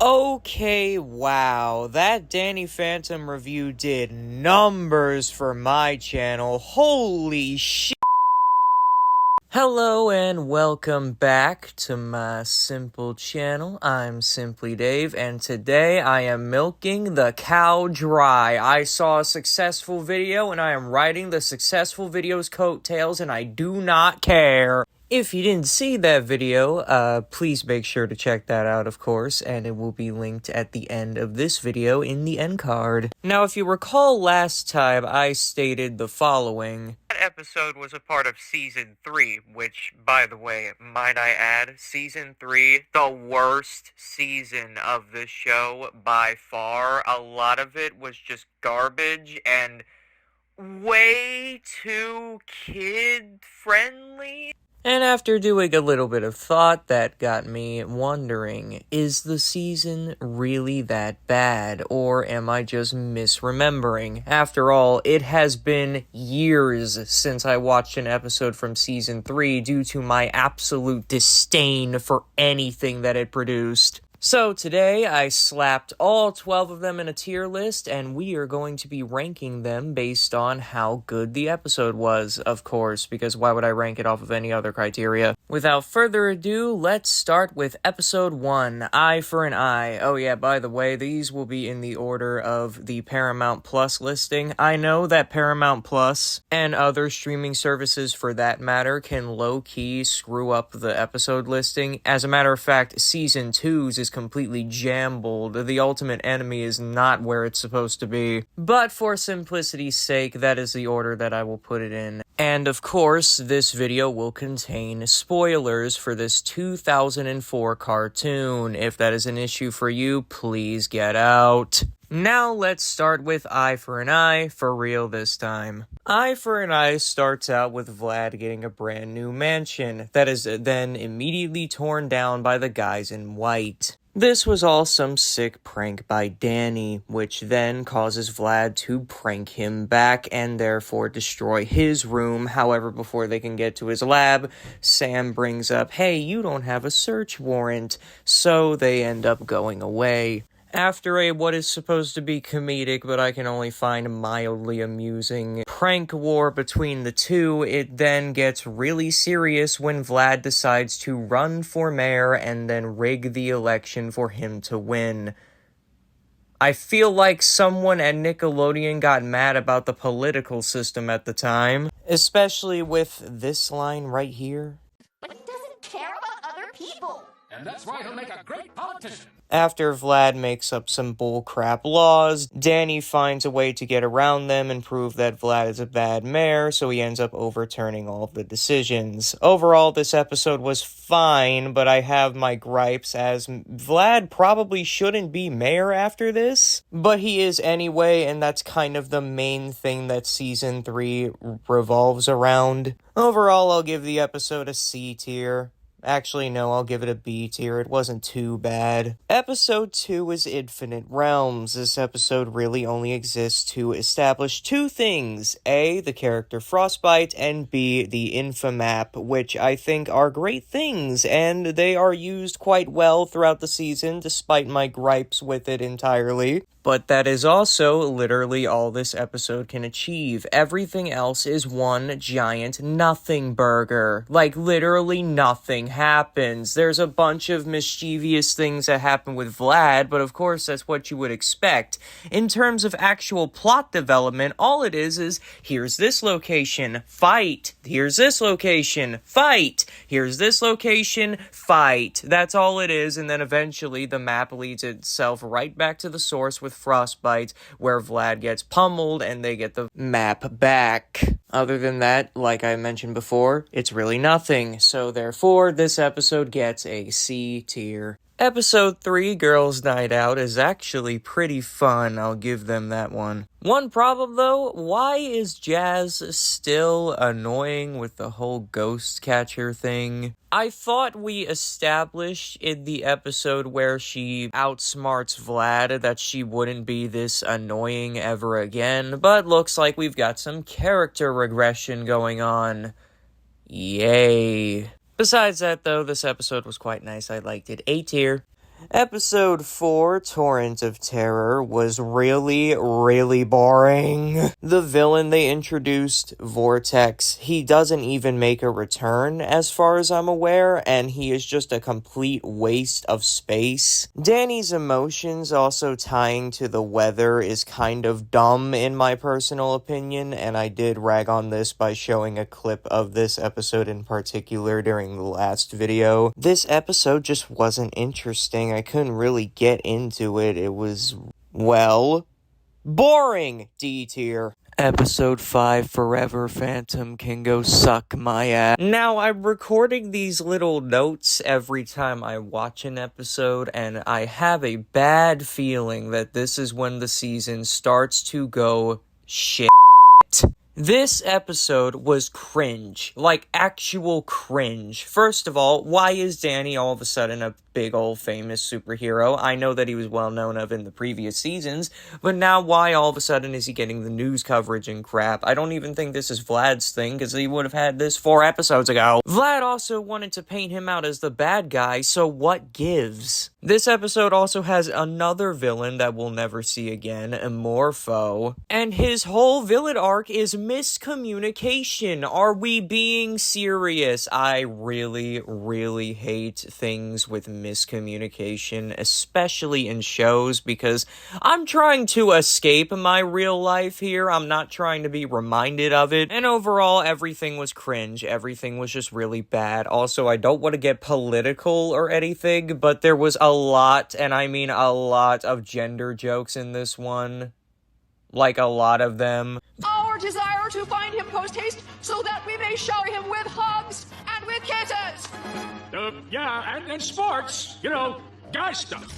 Okay, wow, that Danny Phantom review did numbers for my channel. Holy shit. Hello and welcome back to my simple channel. I'm Simply Dave, and today I am milking the cow dry. I saw a successful video and I am riding the successful video's coattails, and I do not care. If you didn't see that video, please make sure to check that out, of course, and it will be linked at the end of this video in the end card. Now, if you recall last time, I stated the following. That episode was a part of Season 3, which, by the way, might I add, Season 3, the worst season of the show by far. A lot of it was just garbage and way too kid-friendly. And after doing a little bit of thought, that got me wondering, is the season really that bad, or am I just misremembering? After all, it has been years since I watched an episode from Season 3 due to my absolute disdain for anything that it produced. So today, I slapped all 12 of them in a tier list, and we are going to be ranking them based on how good the episode was, of course, because why would I rank it off of any other criteria? Without further ado, let's start with Episode 1, Eye for an Eye. Oh yeah, by the way, these will be in the order of the Paramount Plus listing. I know that Paramount Plus, and other streaming services for that matter, can low-key screw up the episode listing. As a matter of fact, Season 2's is completely jambled. The Ultimate Enemy is not where it's supposed to be. But for simplicity's sake, that is the order that I will put it in. And of course, this video will contain spoilers for this 2004 cartoon. If that is an issue for you, please get out. Now let's start with Eye for an Eye, for real this time. Eye for an Eye starts out with Vlad getting a brand new mansion that is then immediately torn down by the guys in white. This was all some sick prank by Danny, which then causes Vlad to prank him back and therefore destroy his room. However, before they can get to his lab, Sam brings up, hey, you don't have a search warrant, so they end up going away. After a what is supposed to be comedic, but I can only find mildly amusing, prank war between the two, it then gets really serious when Vlad decides to run for mayor and then rig the election for him to win. I feel like someone at Nickelodeon got mad about the political system at the time, especially with this line right here. But he doesn't care about other people. And that's why he'll make a great politician. After Vlad makes up some bullcrap laws, Danny finds a way to get around them and prove that Vlad is a bad mayor, so he ends up overturning all of the decisions. Overall, this episode was fine, but I have my gripes as Vlad probably shouldn't be mayor after this, but he is anyway, and that's kind of the main thing that Season 3 revolves around. Overall, I'll give the episode a C tier. Actually, no, I'll give it a B tier. It wasn't too bad. Episode 2 is Infinite Realms. This episode really only exists to establish two things. A, the character Frostbite, and B, the Infomap, which I think are great things, and they are used quite well throughout the season, despite my gripes with it entirely. But that is also literally all this episode can achieve. Everything else is one giant nothing burger. Like, literally nothing happens. There's a bunch of mischievous things that happen with Vlad, but of course that's what you would expect. In terms of actual plot development, all it is here's this location, fight. Here's this location, fight. Here's this location, fight. That's all it is, and then eventually the map leads itself right back to the source with Frostbite, where Vlad gets pummeled and they get the map back. Other than that, like I mentioned before, it's really nothing, so therefore this episode gets a C tier. Episode 3, Girls' Night Out, is actually pretty fun, I'll give them that one. One problem though, why is Jazz still annoying with the whole ghost catcher thing? I thought we established in the episode where she outsmarts Vlad that she wouldn't be this annoying ever again, but looks like we've got some character regression going on. Yay. Besides that, though, this episode was quite nice. I liked it. A tier. Episode 4, Torrent of Terror, was really, really boring. The villain they introduced, Vortex, he doesn't even make a return as far as I'm aware, and he is just a complete waste of space. Danny's emotions also tying to the weather is kind of dumb in my personal opinion, and I did rag on this by showing a clip of this episode in particular during the last video. This episode just wasn't interesting. I couldn't really get into it. It was, well, boring, D tier. Episode 5, Forever Phantom can go suck my ass. Now, I'm recording these little notes every time I watch an episode, and I have a bad feeling that this is when the season starts to go shit. This episode was cringe, like actual cringe. First of all, why is Danny all of a sudden a big old famous superhero? I know that he was well known of in the previous seasons, but now why all of a sudden is he getting the news coverage and crap? I don't even think this is Vlad's thing, because he would have had this 4 episodes ago. Vlad also wanted to paint him out as the bad guy, so what gives? This episode also has another villain that we'll never see again, Amorpho, and his whole villain arc is miscommunication. Are we being serious? I really, really hate things with miscommunication, especially in shows, because I'm trying to escape my real life here. I'm not trying to be reminded of it, and overall, everything was cringe. Everything was just really bad. Also, I don't want to get political or anything, but there was a lot, and I mean a lot, of gender jokes in this one. Like, a lot of them. Our desire to find him post-haste so that we may shower him with hugs and with kisses. Yeah, and sports, guy stuff.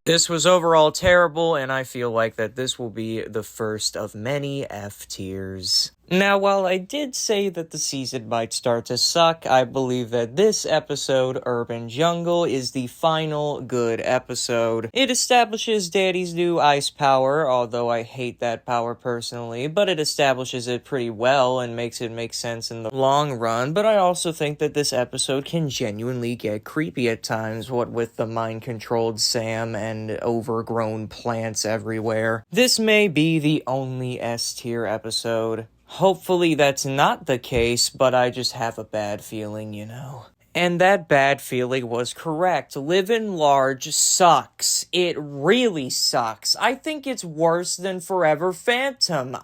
This was overall terrible, and I feel like that this will be the first of many F tiers. Now, while I did say that the season might start to suck, I believe that this episode, Urban Jungle, is the final good episode. It establishes Danny's new ice power, although I hate that power personally, but it establishes it pretty well and makes it make sense in the long run. But I also think that this episode can genuinely get creepy at times, what with the mind-controlled Sam and overgrown plants everywhere. This may be the only S-tier episode. Hopefully that's not the case, but I just have a bad feeling, And that bad feeling was correct. Living Large sucks. It really sucks. I think it's worse than Forever Phantom.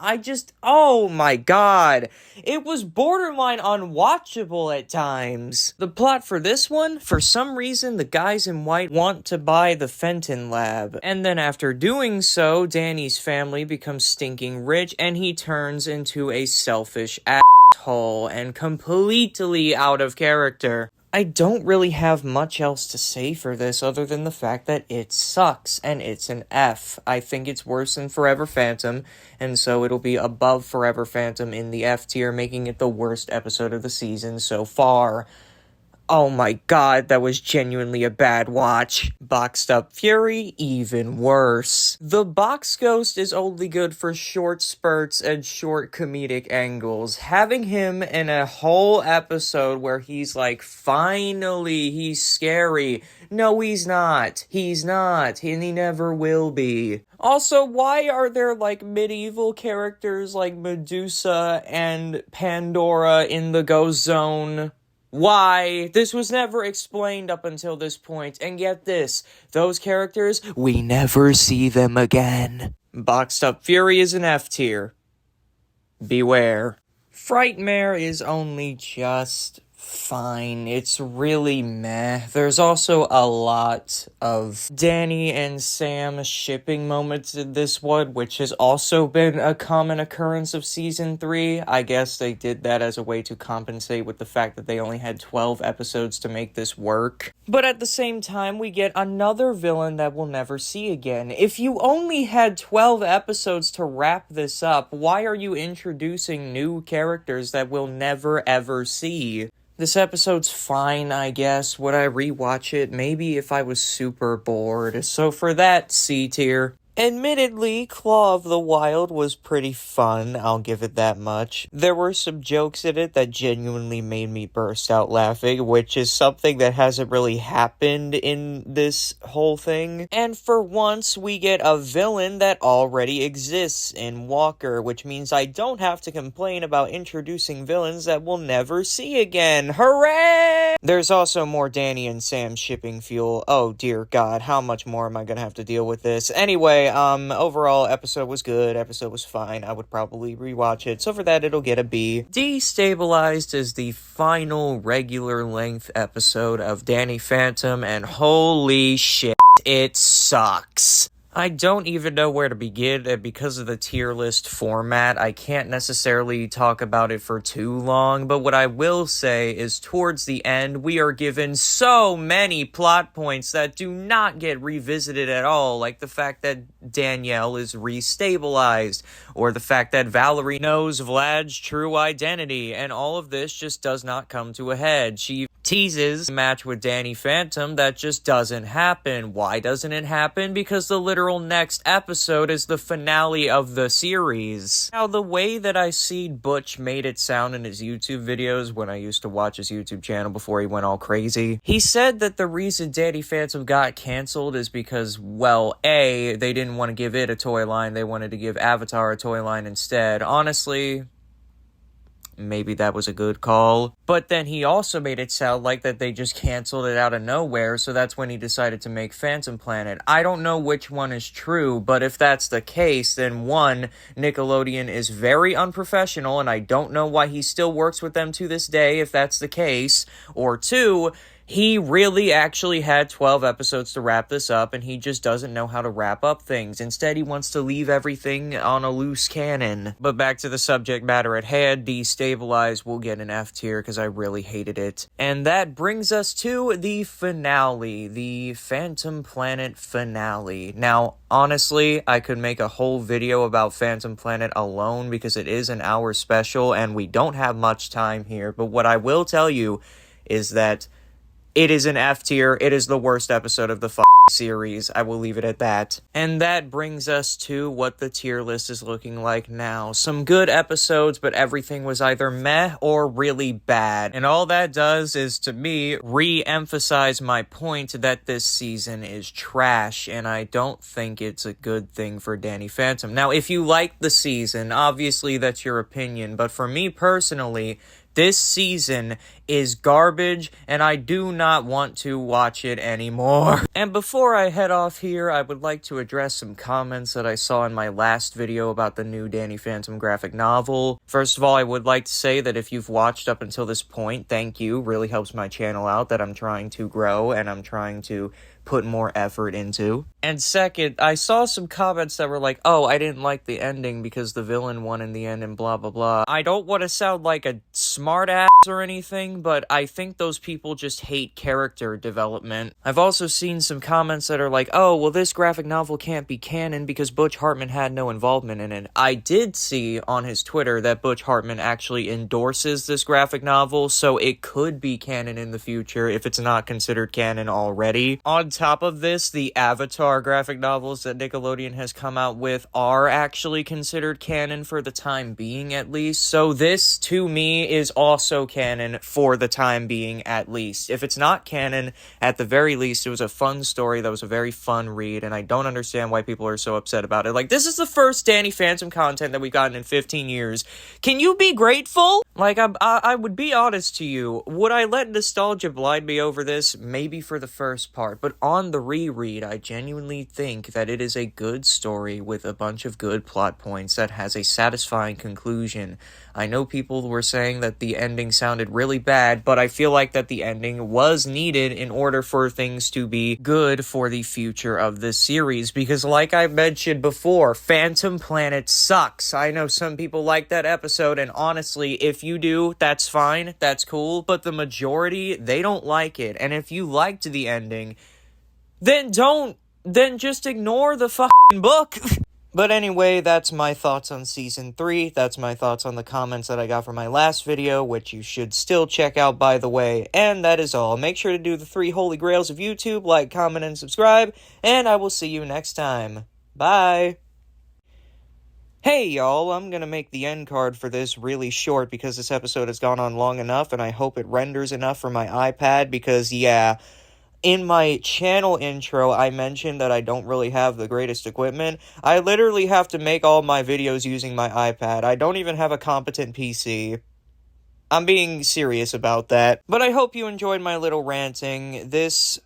Oh my god. It was borderline unwatchable at times. The plot for this one, for some reason, the guys in white want to buy the Fenton lab. And then after doing so, Danny's family becomes stinking rich, and he turns into a selfish asshole and completely out of character. I don't really have much else to say for this other than the fact that it sucks, and it's an F. I think it's worse than Forever Phantom, and so it'll be above Forever Phantom in the F tier, making it the worst episode of the season so far. Oh my god, that was genuinely a bad watch. Boxed Up Fury, even worse. The Box Ghost is only good for short spurts and short comedic angles. Having him in a whole episode where he's like, finally, he's scary. No, he's not. He's not. And he never will be. Also, why are there, medieval characters like Medusa and Pandora in the Ghost Zone? Why? This was never explained up until this point, and get this, those characters, we never see them again. Boxed Up Fury is an F tier. Beware. Frightmare is only just fine. It's really meh. There's also a lot of Danny and Sam shipping moments in this one, which has also been a common occurrence of season 3. I guess they did that as a way to compensate with the fact that they only had 12 episodes to make this work. But at the same time, we get another villain that we'll never see again. If you only had 12 episodes to wrap this up, why are you introducing new characters that we'll never ever see? This episode's fine, I guess. Would I rewatch it? Maybe if I was super bored. So for that, C tier. Admittedly, Claw of the Wild was pretty fun, I'll give it that much. There were some jokes in it that genuinely made me burst out laughing, which is something that hasn't really happened in this whole thing. And for once, we get a villain that already exists in Walker, which means I don't have to complain about introducing villains that we'll never see again. Hooray! There's also more Danny and Sam shipping fuel. Oh dear God, how much more am I gonna have to deal with this? Anyway, overall, episode was good, episode was fine, I would probably rewatch it, so for that, it'll get a B. Destabilized is the final regular length episode of Danny Phantom, and holy shit, it sucks. I don't even know where to begin, and because of the tier list format, I can't necessarily talk about it for too long, but what I will say is towards the end, we are given so many plot points that do not get revisited at all, like the fact that Danielle is restabilized, or the fact that Valerie knows Vlad's true identity, and all of this just does not come to a head. She teases a match with Danny Phantom that just doesn't happen. Why doesn't it happen? Because the literal next episode is the finale of the series. Now, the way that I see Butch made it sound in his YouTube videos when I used to watch his YouTube channel before he went all crazy, he said that the reason Danny Phantom got canceled is because, well, A, they didn't want to give it a toy line, they wanted to give Avatar a toy line instead. Honestly, maybe that was a good call. But then he also made it sound like that they just canceled it out of nowhere, so that's when he decided to make Phantom Planet. I don't know which one is true, but if that's the case, then one, Nickelodeon is very unprofessional, and I don't know why he still works with them to this day if that's the case. Or two, he really actually had 12 episodes to wrap this up, and he just doesn't know how to wrap up things. Instead, he wants to leave everything on a loose cannon. But back to the subject matter at hand, Destabilized will get an F tier because I really hated it. And that brings us to the finale, the Phantom Planet finale. Now, honestly, I could make a whole video about Phantom Planet alone because it is an hour special, and we don't have much time here. But what I will tell you is that it is an F tier. It is the worst episode of the series. I will leave it at that. And that brings us to what the tier list is looking like now. Some good episodes, but everything was either meh or really bad. And all that does is, to me, re-emphasize my point that this season is trash, and I don't think it's a good thing for Danny Phantom. Now, if you like the season, obviously that's your opinion, but for me personally, this season is garbage, and I do not want to watch it anymore. And before I head off here, I would like to address some comments that I saw in my last video about the new Danny Phantom graphic novel. First of all, I would like to say that if you've watched up until this point, thank you. Really helps my channel out that I'm trying to grow, and I'm trying to put more effort into. And second, I saw some comments that were like, oh, I didn't like the ending because the villain won in the end and blah blah blah. I don't want to sound like a smart ass or anything, but I think those people just hate character development. I've also seen some comments that are like, oh, well, this graphic novel can't be canon because Butch Hartman had no involvement in it. I did see on his Twitter that Butch Hartman actually endorses this graphic novel, so it could be canon in the future if it's not considered canon already. On top of this, the Avatar graphic novels that Nickelodeon has come out with are actually considered canon for the time being, at least. So this, to me, is also canon for the time being, at least. If it's not canon, at the very least, it was a fun story that was a very fun read, and I don't understand why people are so upset about it. Like, this is the first Danny Phantom content that we've gotten in 15 years. Can you be grateful? Like, I would be honest to you. Would I let nostalgia blind me over this? Maybe for the first part, but on the reread, I genuinely think that it is a good story with a bunch of good plot points that has a satisfying conclusion. I know people were saying that the ending sounded really bad, but I feel like that the ending was needed in order for things to be good for the future of this series, because like I mentioned before, Phantom Planet sucks. I know some people like that episode, and honestly, if you do, that's fine, that's cool, but the majority, they don't like it, and if you liked the ending, then just ignore the fucking book. But anyway, that's my thoughts on Season 3, that's my thoughts on the comments that I got from my last video, which you should still check out, by the way, and that is all. Make sure to do the 3 holy grails of YouTube, like, comment, and subscribe, and I will see you next time. Bye! Hey y'all, I'm gonna make the end card for this really short because this episode has gone on long enough and I hope it renders enough for my iPad because, yeah, in my channel intro, I mentioned that I don't really have the greatest equipment. I literally have to make all my videos using my iPad. I don't even have a competent PC. I'm being serious about that. But I hope you enjoyed my little ranting. This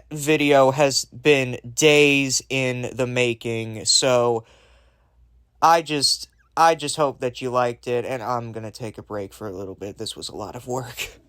video has been days in the making, so I just hope that you liked it, and I'm gonna take a break for a little bit. This was a lot of work.